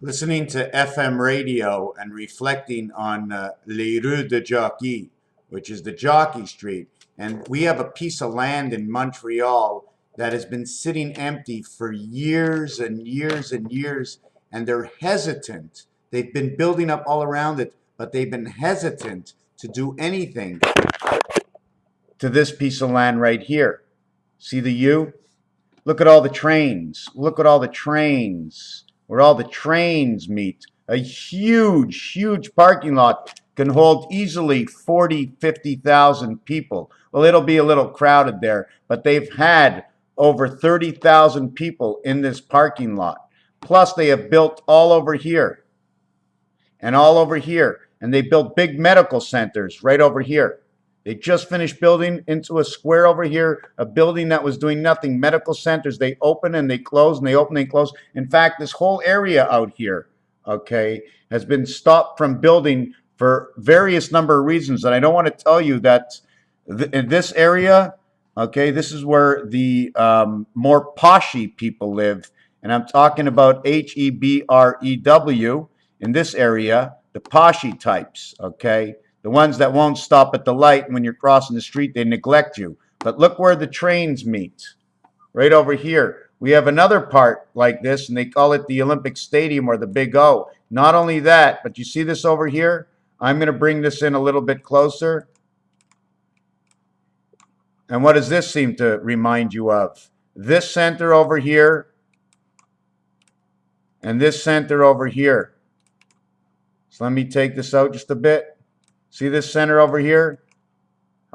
listening to FM radio and reflecting on Les Rues de Jockey, which is the Jockey Street. And we have a piece of land in Montreal that has been sitting empty for years and years and years, and they're hesitant. They've been building up all around it, but they've been hesitant to do anything to this piece of land right here. See the U? Look at all the trains. Look at all the trains. Where all the trains meet. A huge, huge parking lot can hold easily 40, 50,000 people. Well, it'll be a little crowded there, but they've had over 30,000 people in this parking lot. Plus, they have built all over here and all over here. And they built big medical centers right over here. They just finished building into a square over here, a building that was doing nothing. Medical centers, they open and they close and they open and they close. In fact, this whole area out here, okay, has been stopped from building for various number of reasons. And I don't want to tell you that in this area, okay, this is where the more poshy people live. And I'm talking about Hebrew in this area, the poshy types, okay? The ones that won't stop at the light, and when you're crossing the street, they neglect you. But look where the trains meet, right over here. We have another part like this, and they call it the Olympic Stadium or the Big O. Not only that, but you see this over here? I'm going to bring this in a little bit closer. And what does this seem to remind you of? This center over here and this center over here. So let me take this out just a bit. See this center over here?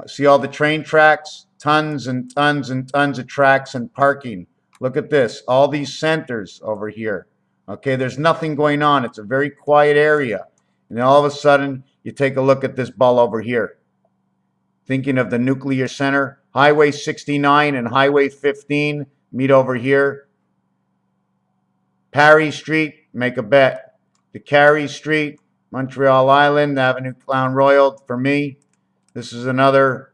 See all the train tracks? Tons and tons and tons of tracks and parking. Look at this. All these centers over here. Okay, there's nothing going on. It's a very quiet area. And then all of a sudden, you take a look at this ball over here. Thinking of the nuclear center. Highway 69 and Highway 15 meet over here. Parry Street, make a bet. The Carey Street, Montreal Island, Avenue Clown Royal, for me, this is another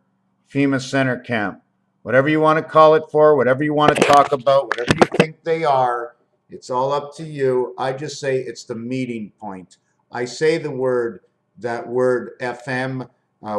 FEMA center camp. Whatever you want to call it for, whatever you want to talk about, whatever you think they are, it's all up to you. I just say it's the meeting point. I say that word FM,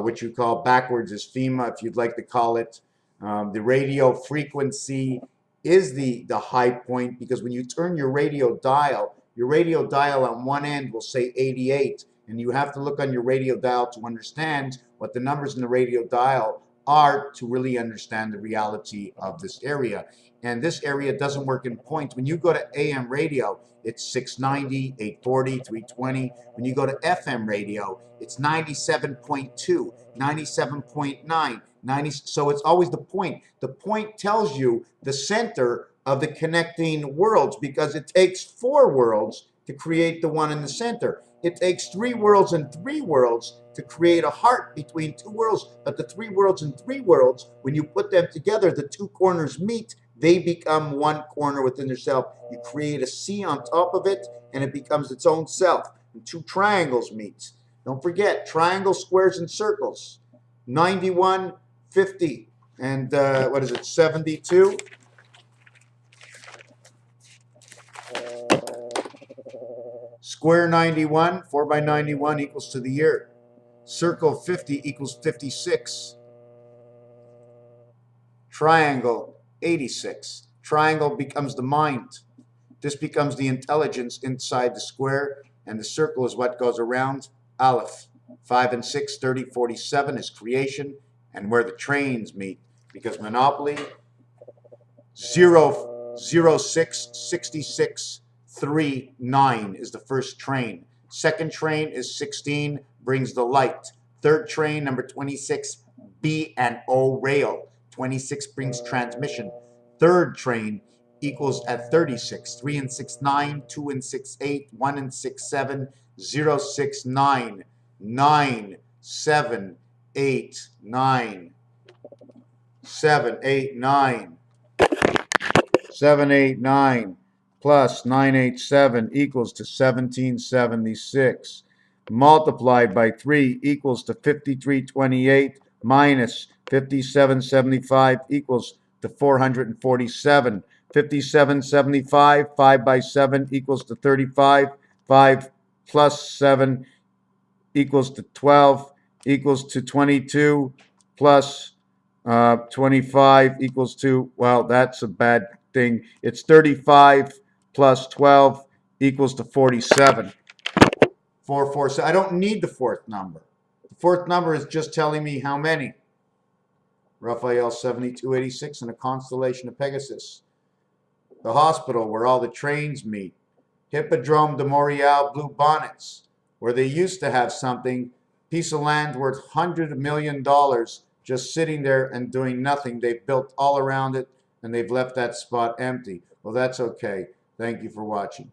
which you call backwards is FEMA, if you'd like to call it. The radio frequency is the high point, because when you turn your radio dial on one end will say 88, and you have to look on your radio dial to understand what the numbers in the radio dial are to really understand the reality of this area. And this area doesn't work in points. When you go to AM radio, it's 690, 840, 320. When you go to FM radio, it's 97.2, 97.9, 90. So it's always the point. The point tells you the center of the connecting worlds, because it takes 4 worlds to create the one in the center. It takes 3 worlds and 3 worlds to create a heart between 2 worlds. But the 3 worlds and 3 worlds, when you put them together, the 2 corners meet, they become 1 corner within themselves. You create a C on top of it, and it becomes its own self. And 2 triangles meet. Don't forget, triangles, squares, and circles. 91, 50, and what is it, 72? Square 91, 4 by 91 equals to the year. Circle 50 equals 56. Triangle 86. Triangle becomes the mind. This becomes the intelligence inside the square, and the circle is what goes around. Aleph. 5 and 6, 30, 47 is creation, and where the trains meet. Because Monopoly, 0, 06, 66, 3, 9 is the first train. Second train is 16, brings the light. Third train, number 26, B and O rail. 26 brings transmission. Third train equals at 36. 3 and 6, 9, 2 and 6, 8, 1 and 6, 7, 0, 6, 9, 9, 7, 8, 9, 7, 8, 9, 7, 8, 9. Plus 987 equals to 1776. Multiplied by 3 equals to 5328 minus 5775 equals to 447. 5775, 5 by 7 equals to 35. 5 plus 7 equals to 12 equals to 22 plus 25 equals to, well, that's a bad thing. It's 35 plus 12 equals to 47. 447. I don't need the fourth number. The fourth number is just telling me how many. Raphael 7286 in a constellation of Pegasus. The hospital where all the trains meet. Hippodrome de Montreal Blue Bonnets, where they used to have something, piece of land worth $100 million just sitting there and doing nothing. They've built all around it and they've left that spot empty. Well, that's okay. Thank you for watching.